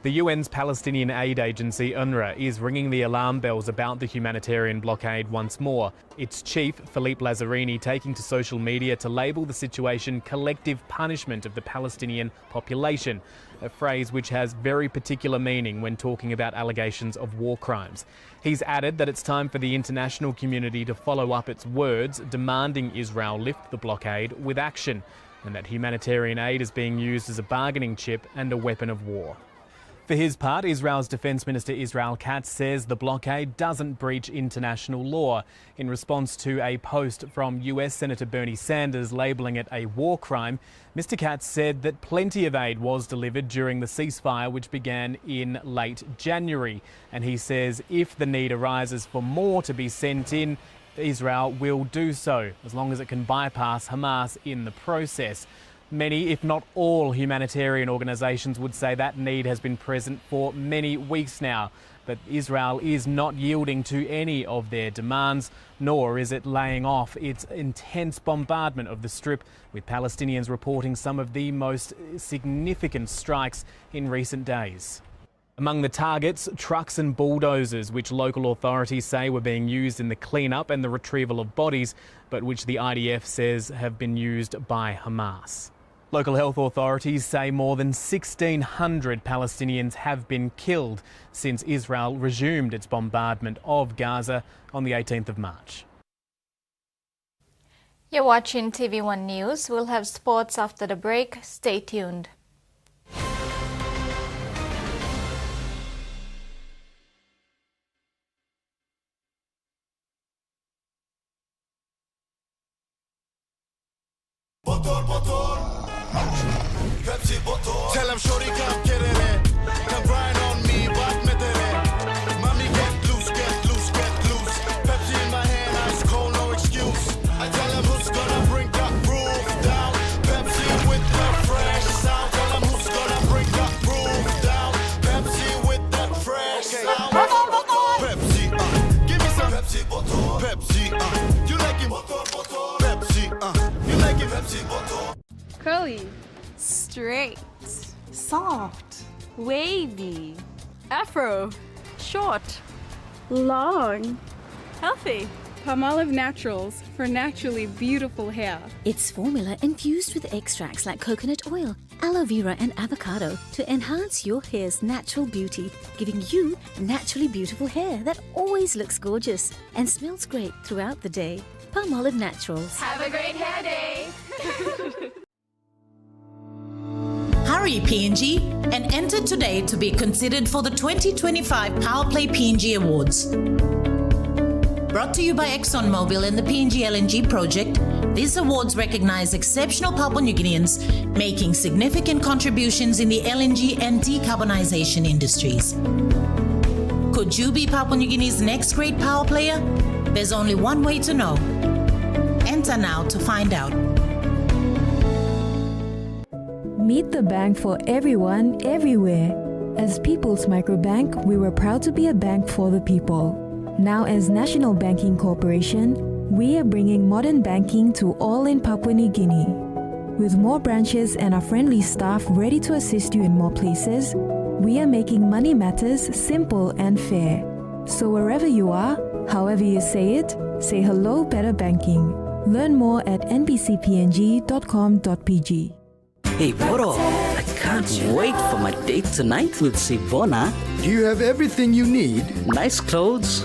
[SPEAKER 6] The UN's Palestinian aid agency, UNRWA, is ringing the alarm bells about the humanitarian blockade once more. Its chief, Philippe Lazzarini, taking to social media to label the situation collective punishment of the Palestinian population, a phrase which has very particular meaning when talking about allegations of war crimes. He's added that it's time for the international community to follow up its words, demanding Israel lift the blockade with action, and that humanitarian aid is being used as a bargaining chip and a weapon of war. For his part, Israel's Defence Minister Israel Katz says the blockade doesn't breach international law. In response to a post from US Senator Bernie Sanders labelling it a war crime, Mr Katz said that plenty of aid was delivered during the ceasefire which began in late January. And he says if the need arises for more to be sent in, Israel will do so, as long as it can bypass Hamas in the process. Many, if not all, humanitarian organisations would say that need has been present for many weeks now. But Israel is not yielding to any of their demands, nor is it laying off its intense bombardment of the Strip, with Palestinians reporting some of the most significant strikes in recent days. Among the targets, trucks and bulldozers, which local authorities say were being used in the clean-up and the retrieval of bodies, but which the IDF says have been used by Hamas. Local health authorities say more than 1,600 Palestinians have been killed since Israel resumed its bombardment of Gaza on the 18th of March.
[SPEAKER 5] You're watching TV1 News. We'll have sports after the break. Stay tuned.
[SPEAKER 1] Tell him shorty come get it, come grind on me, but me it. Mommy get loose, get loose, get loose. Pepsi in my hand, ice cold, no excuse. I tell him who's gonna bring that roof down. Pepsi with the fresh sound. Tell him who's gonna bring that roof down. Pepsi with that fresh sound. Pepsi, give me some Pepsi bottle. Pepsi, you like it? Pepsi, you like it? Pepsi bottle.
[SPEAKER 2] Curly, straight, soft, wavy, afro, short, long, healthy. Palmolive Naturals for naturally beautiful hair.
[SPEAKER 4] It's formula infused with extracts like coconut oil, aloe vera and avocado to enhance your hair's natural beauty, giving you naturally beautiful hair that always looks gorgeous and smells great throughout the day. Palmolive Naturals.
[SPEAKER 2] Have a great hair day!
[SPEAKER 7] Hurry PNG and enter today to be considered for the 2025 Power Play PNG Awards. Brought to you by ExxonMobil and the PNG LNG project, these awards recognize exceptional Papua New Guineans making significant contributions in the LNG and decarbonization industries. Could you be Papua New Guinea's next great power player? There's only one way to know. Enter now to find out.
[SPEAKER 12] Meet the bank for everyone, everywhere. As People's Microbank, we were proud to be a bank for the people. Now as National Banking Corporation, we are bringing modern banking to all in Papua New Guinea. With more branches and our friendly staff ready to assist you in more places, we are making money matters simple and fair. So wherever you are, however you say it, say hello better banking. Learn more at nbcpng.com.pg.
[SPEAKER 13] Hey, Boro, I can't wait for my date tonight with Sivona.
[SPEAKER 15] Do you have everything you need?
[SPEAKER 13] Nice clothes,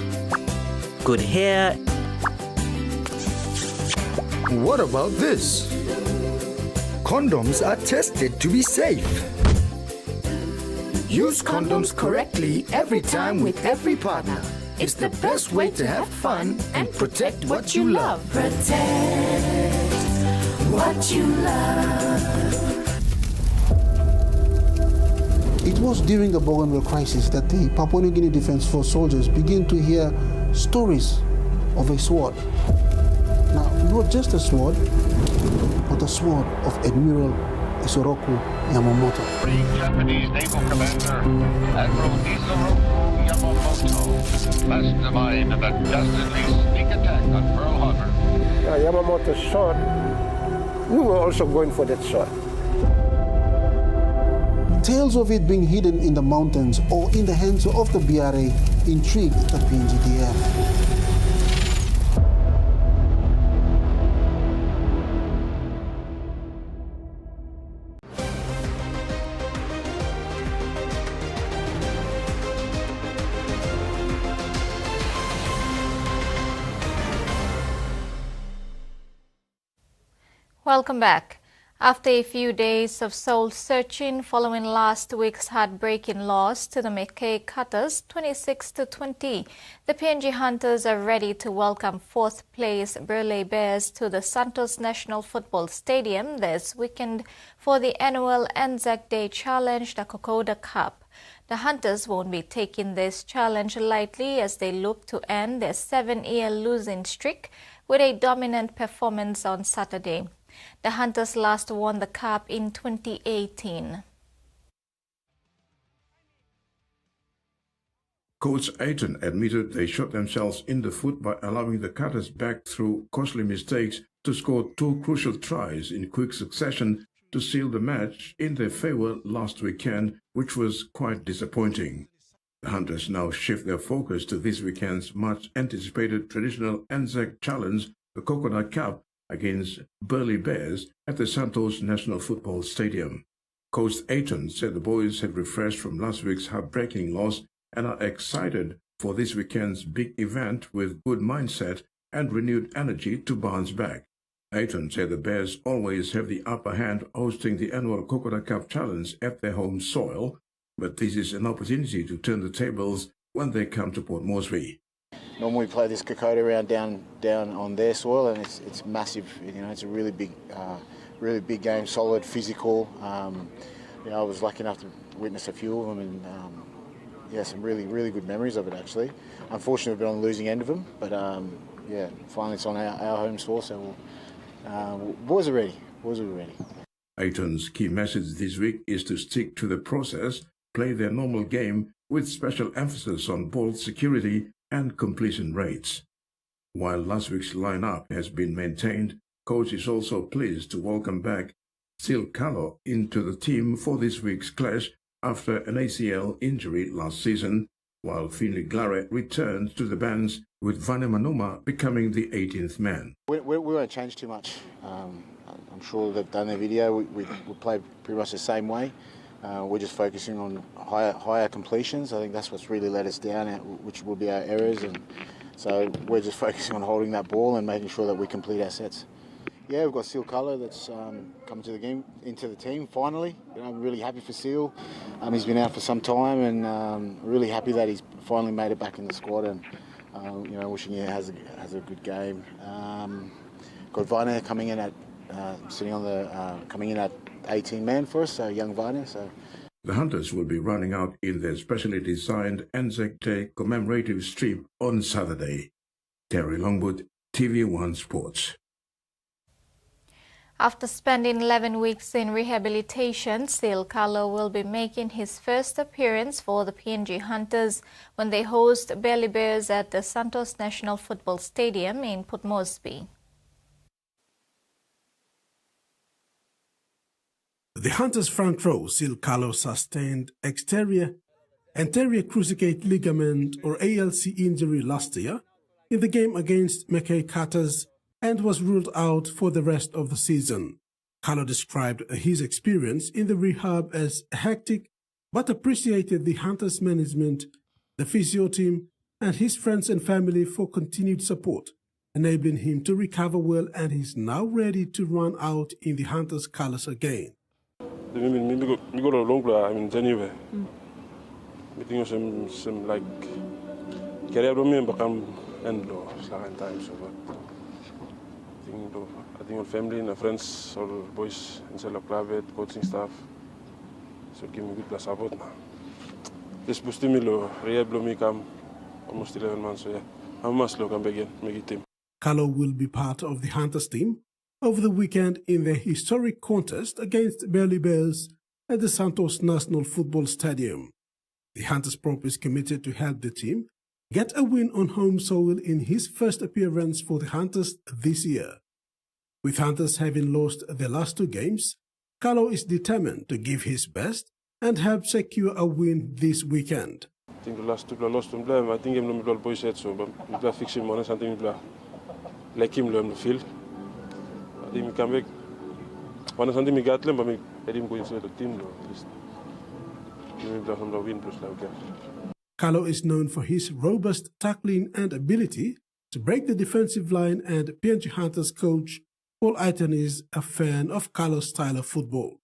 [SPEAKER 13] good hair.
[SPEAKER 15] What about this? Condoms are tested to be safe. Use condoms correctly every time with every partner. It's the best way to have fun and protect what you love.
[SPEAKER 1] Protect what you love.
[SPEAKER 14] It was during the Bougainville crisis that the Papua New Guinea Defence Force soldiers began to hear stories of a sword. Now, not just a sword, but a sword of Admiral Isoroku Yamamoto.
[SPEAKER 16] Japanese Naval Commander Admiral Isoroku Yamamoto mastermind of a dastardly sneak attack on Pearl Harbor.
[SPEAKER 17] Yamamoto's sword, we were also going for that sword.
[SPEAKER 14] Tales of it being hidden in the mountains or in the hands of the BRA intrigued the PNGDF.
[SPEAKER 5] Welcome back. After a few days of soul-searching following last week's heartbreaking loss to the Mackay Cutters 26-20, the PNG Hunters are ready to welcome fourth-place Burleigh Bears to the Santos National Football Stadium this weekend for the annual Anzac Day Challenge, the Kokoda Cup. The Hunters won't be taking this challenge lightly as they look to end their 7-year losing streak with a dominant performance on Saturday. The Hunters last won the Cup in 2018.
[SPEAKER 18] Coach Ayton admitted they shot themselves in the foot by allowing the Cutters back through costly mistakes to score two crucial tries in quick succession to seal the match in their favour last weekend, which was quite disappointing. The Hunters now shift their focus to this weekend's much-anticipated traditional Anzac challenge, the Kokoda Cup, against Burleigh Bears at the Santos National Football Stadium. Coach Ayton said the boys have refreshed from last week's heartbreaking loss and are excited for this weekend's big event with good mindset and renewed energy to bounce back. Ayton said the Bears always have the upper hand hosting the annual Kokoda Cup Challenge at their home soil, but this is an opportunity to turn the tables when they come to Port Moresby.
[SPEAKER 19] Normally we play this Kokoda round down on their soil, and it's massive. You know, it's a really big game, solid, physical. You know, I was lucky enough to witness a few of them, and yeah, some really good memories of it actually. Unfortunately, we've been on the losing end of them, but yeah, finally it's on our home soil, so boys are ready.
[SPEAKER 18] Ayton's key message this week is to stick to the process, play their normal game with special emphasis on ball security and completion rates. While last week's lineup has been maintained, coach is also pleased to welcome back Sil Kalo into the team for this week's clash after an ACL injury last season, while Finley Glaret returns to the bands with Vane Manuma becoming the 18th man.
[SPEAKER 19] We won't change too much. I'm sure they've done their video. We play pretty much the same way. We're just focusing on higher completions. I think that's what's really let us down, which will be our errors. And so we're just focusing on holding that ball and making sure that we complete our sets. Yeah, we've got Seal Colour that's come to the game, into the team finally. You know, I'm really happy for Seal. He's been out for some time, and really happy that he's finally made it back in the squad. And you know, wishing he has a good game. Got Viner coming in at coming in at 18-man for us, so young Viner. So
[SPEAKER 18] the Hunters will be running out in their specially designed Anzac Day commemorative strip on Saturday. Terry Longwood, TVWAN Sports.
[SPEAKER 5] After spending 11 weeks in rehabilitation, Seal Carlo will be making his first appearance for the PNG Hunters when they host Belly Bears at the Santos National Football Stadium in Port Moresby.
[SPEAKER 3] The Hunters' front row, Seal Carlo, sustained anterior cruciate ligament or ALC injury last year in the game against Mackay Cutters and was ruled out for the rest of the season. Carlo described his experience in the rehab as hectic, but appreciated the Hunters management, the physio team, and his friends and family for continued support, enabling him to recover well, and he's now ready to run out in the Hunters' colours again.
[SPEAKER 9] We got a long play. I mean, anyway. I think some like career me become end second time so but I think our family and our friends, all boys inside the club, coaching staff, so give me good support now. This boosting me low, rehab me come almost 11 months, so yeah, I must look come back again, make it team.
[SPEAKER 3] Carlo will be part of the Hunters team over the weekend in the historic contest against Belly Bears at the Santos National Football Stadium. The Hunters prop is committed to help the team get a win on home soil in his first appearance for the Hunters this year. With Hunters having lost their last two games, Carlo is determined to give his best and help secure a win this weekend.
[SPEAKER 9] I think the last two lost one play. I think I'm not boys said so, but we play fix him on something we like him on the field. I think we come back. One something we got them, but I didn't go inside the team at least. We play from the win plus like okay.
[SPEAKER 3] Carlo is known for his robust tackling and ability to break the defensive line, and PNG Hunters coach Paul Aiton is a fan of Carlo's style of football.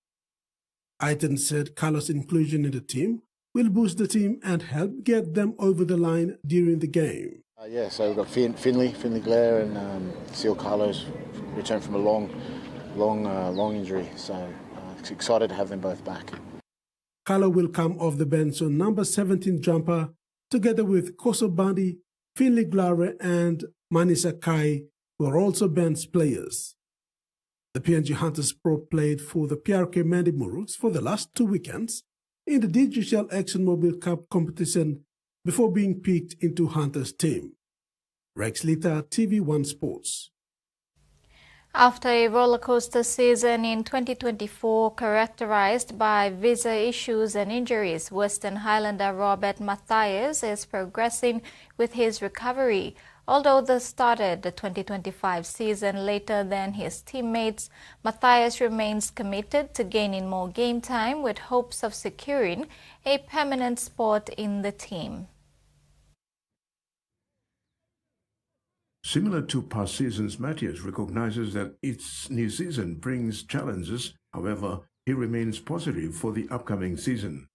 [SPEAKER 3] Aiton said Carlo's inclusion in the team will boost the team and help get them over the line during the game.
[SPEAKER 19] Yeah, so we've got Finley Blair and Seal Carlo's returned from a long injury, so excited to have them both back.
[SPEAKER 3] Carlo will come off the bench on number 17 jumper together with Koso Bandi, Finley Glare and Manisa Kai, who are also bench players. The PNG Hunters Pro played for the PRK Mandy Muruks for the last 2 weekends in the Digital ExxonMobil Cup competition before being picked into Hunters team. Rex Lita, TVWAN Sports.
[SPEAKER 5] After a rollercoaster season in 2024 characterized by visa issues and injuries, Western Highlander Robert Matthias is progressing with his recovery. Although they started the 2025 season later than his teammates, Matthias remains committed to gaining more game time with hopes of securing a permanent spot in the team.
[SPEAKER 18] Similar to past seasons, Matthias recognizes that each new season brings challenges. However, he remains positive for the upcoming season.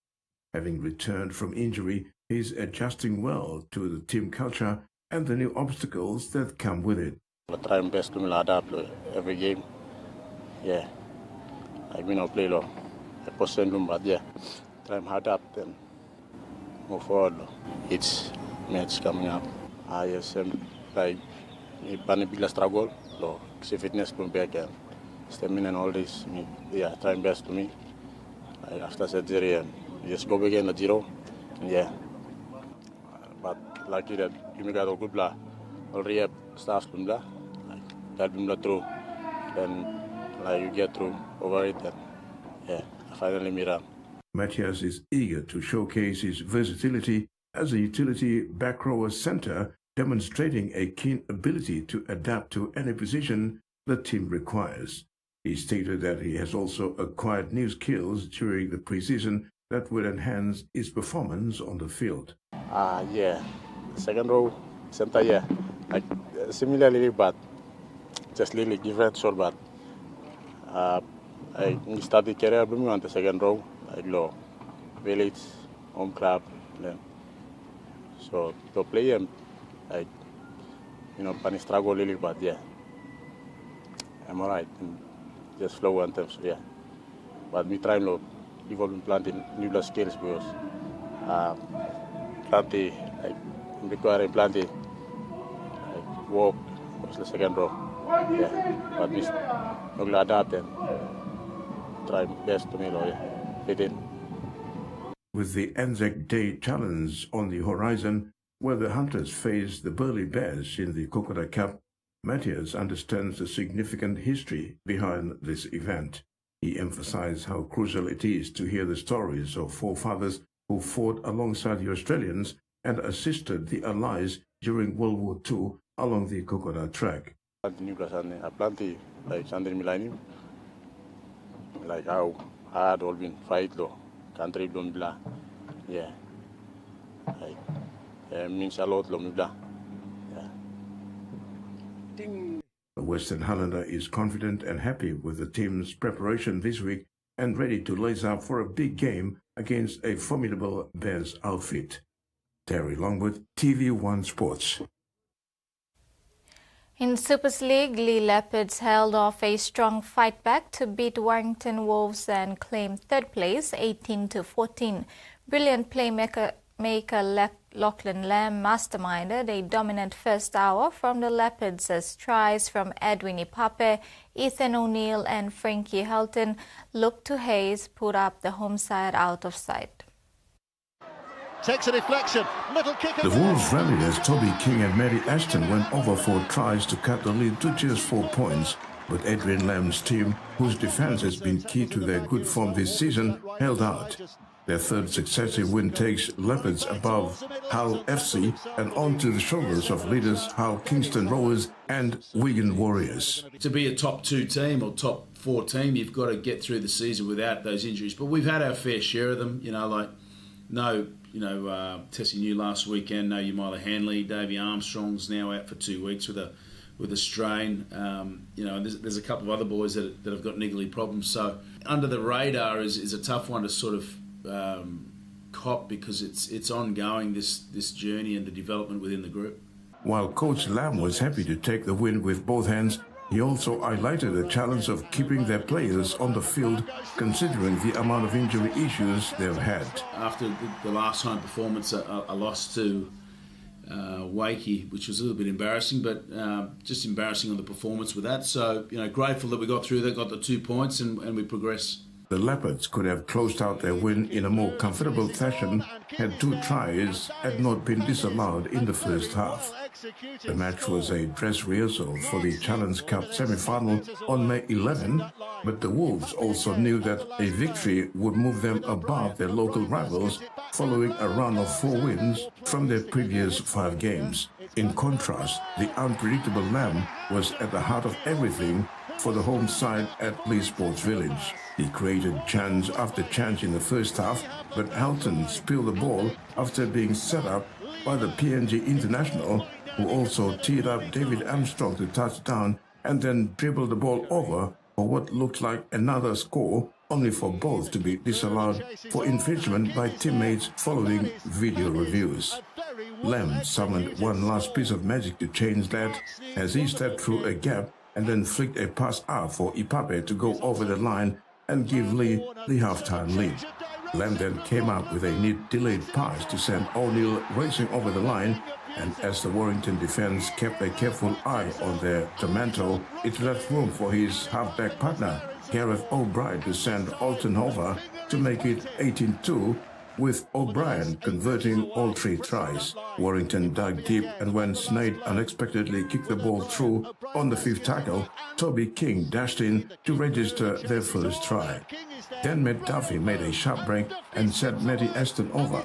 [SPEAKER 18] Having returned from injury, he is adjusting well to the team culture and the new obstacles that come with it.
[SPEAKER 20] I try my best to adapt every game. Yeah, I may not play long. I post them, but yeah, try to adapt and move forward. It's match coming up. Yes, like a big struggle. So, fitness come back and stamina and all this. Yeah, try my best to me. Like after surgery, and just go back in the zero. And yeah, but lucky that you got a good blah. All rehab staff blah. Like that blah through. Then like you get through over it and yeah, finally me run.
[SPEAKER 18] Matthias is eager to showcase his versatility as a utility back rower center, demonstrating a keen ability to adapt to any position the team requires. He stated that he has also acquired new skills during the preseason that will enhance his performance on the field.
[SPEAKER 20] Yeah, second row center, yeah, like similarly, but just little different. So, but I started career on the second row, like low village, home club, then so to play him, like pani struggle a little, but yeah, I'm alright. Just flow one time, so yeah. But me trying to evolve planting new skills because planting like requiring planting like walk was the second row. Yeah, but we will adapt and try best to fit in.
[SPEAKER 18] With the Anzac Day Challenge on the horizon, where the hunters face the burly bears in the Coconut Cup, Matthias understands the significant history behind this event. He emphasized how crucial it is to hear the stories of forefathers who fought alongside the Australians and assisted the Allies during World War II along the Coconut Track.
[SPEAKER 20] Like how hard all been fight though, country don't blah. Yeah. Like means a lot blah.
[SPEAKER 18] The Western Highlander is confident and happy with the team's preparation this week and ready to lace up for a big game against a formidable Bears outfit. Terry Longwood, TVWAN Sports.
[SPEAKER 5] In Supers League, Lee Leopards held off a strong fight back to beat Warrington Wolves and claim third place, 18-14. Brilliant playmaker Lachlan Lamb masterminded a dominant first hour from the Leopards as tries from Edwin Ipape, Ethan O'Neill and Frankie Helton looked to Hayes put up the home side out of sight.
[SPEAKER 1] Takes a deflection, little kick.
[SPEAKER 18] The Wolves rallied as Toby King and Mary Ashton went over 4 tries to cut the lead to just 4 points. But Adrian Lamb's team, whose defense has been key to their good form this season, held out. Their third successive win takes Leopards above Hull FC and onto the shoulders of leaders Hull Kingston Rovers and Wigan Warriors.
[SPEAKER 8] To be a top 2 team or top 4 team, you've got to get through the season without those injuries. But we've had our fair share of them, Tessie New last weekend, no Yamila Hanley, Davey Armstrong's now out for 2 weeks with a strain. There's a couple of other boys that have got niggly problems. So under the radar is a tough one to sort of cop because it's ongoing, this journey and the development within the group.
[SPEAKER 18] While Coach Lamb was happy to take the win with both hands, he also highlighted the challenge of keeping their players on the field, considering the amount of injury issues they've had.
[SPEAKER 8] After the last home performance, a loss to Wakey, which was a little bit embarrassing, but just embarrassing on the performance with that. So, grateful that we got through that, got the 2 points, and we progress.
[SPEAKER 18] The Leopards could have closed out their win in a more comfortable fashion had 2 tries had not been disallowed in the first half. The match was a dress rehearsal for the Challenge Cup semi-final on May 11, but the Wolves also knew that a victory would move them above their local rivals following a run of 4 wins from their previous 5 games. In contrast, the unpredictable Lamb was at the heart of everything for the home side at Lee Sports Village. He created chance after chance in the first half, but Helton spilled the ball after being set up by the PNG international, who also teed up David Armstrong to touchdown and then dribbled the ball over for what looked like another score, only for both to be disallowed for infringement by teammates following video reviews. Lamb summoned one last piece of magic to change that as he stepped through a gap and then flicked a pass out for Ipape to go over the line and give Lee the halftime lead. Lamb then came up with a neat delayed pass to send O'Neill racing over the line, and as the Warrington defense kept a careful eye on their tomato, it left room for his halfback partner, Gareth O'Brien, to send Alton over to make it 18-2, with O'Brien converting all 3 tries. Warrington dug deep, and when Snade unexpectedly kicked the ball through on the 5th tackle, Toby King dashed in to register their first try. Then Matt Duffy made a sharp break and sent Matty Aston over.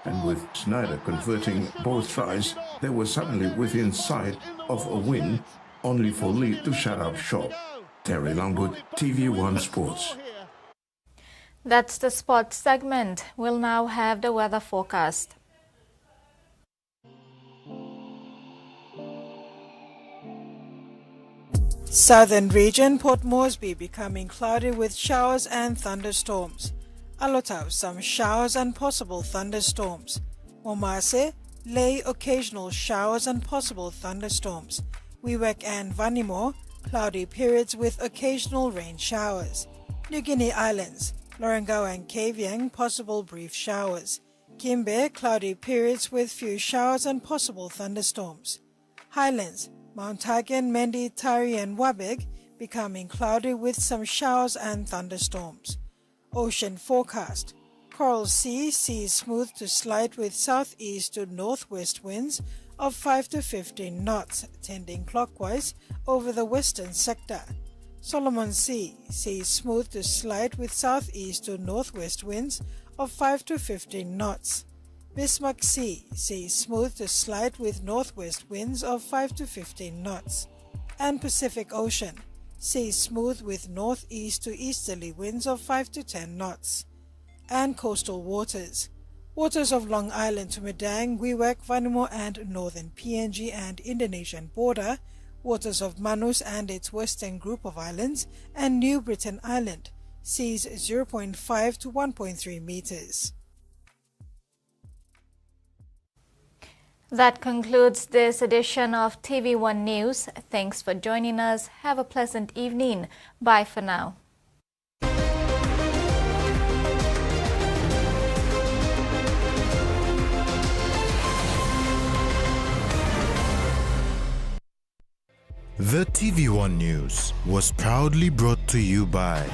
[SPEAKER 18] And with Snyder converting both tries, they were suddenly within sight of a win, only for Lee to shut up shop. Terry Longwood, TV1 Sports.
[SPEAKER 5] That's the sports segment. We'll now have the weather forecast.
[SPEAKER 10] Southern region, Port Moresby becoming cloudy with showers and thunderstorms. Alotau, some showers and possible thunderstorms. Momase, Ley, occasional showers and possible thunderstorms. Wewak and Vanimo, cloudy periods with occasional rain showers. New Guinea Islands, Lorengau and Kavieng, possible brief showers. Kimbe, cloudy periods with few showers and possible thunderstorms. Highlands, Mount Hagen, Mendi, Tari and Wabeg becoming cloudy with some showers and thunderstorms. Ocean forecast. Coral Sea, seas smooth to slight with southeast to northwest winds of 5 to 15 knots, tending clockwise over the western sector. Solomon Sea, seas smooth to slight with southeast to northwest winds of 5 to 15 knots. Bismarck Sea, seas smooth to slight with northwest winds of 5 to 15 knots. And Pacific Ocean, seas smooth with northeast to easterly winds of 5 to 10 knots. And coastal waters. Waters of Long Island to Medang, Wewak, Vanuatu and northern PNG and Indonesian border, waters of Manus and its western group of islands, and New Britain Island, seas 0.5 to 1.3 meters.
[SPEAKER 5] That concludes this edition of TV1 News. Thanks for joining us. Have a pleasant evening. Bye for now.
[SPEAKER 11] The TV1 News was proudly brought to you by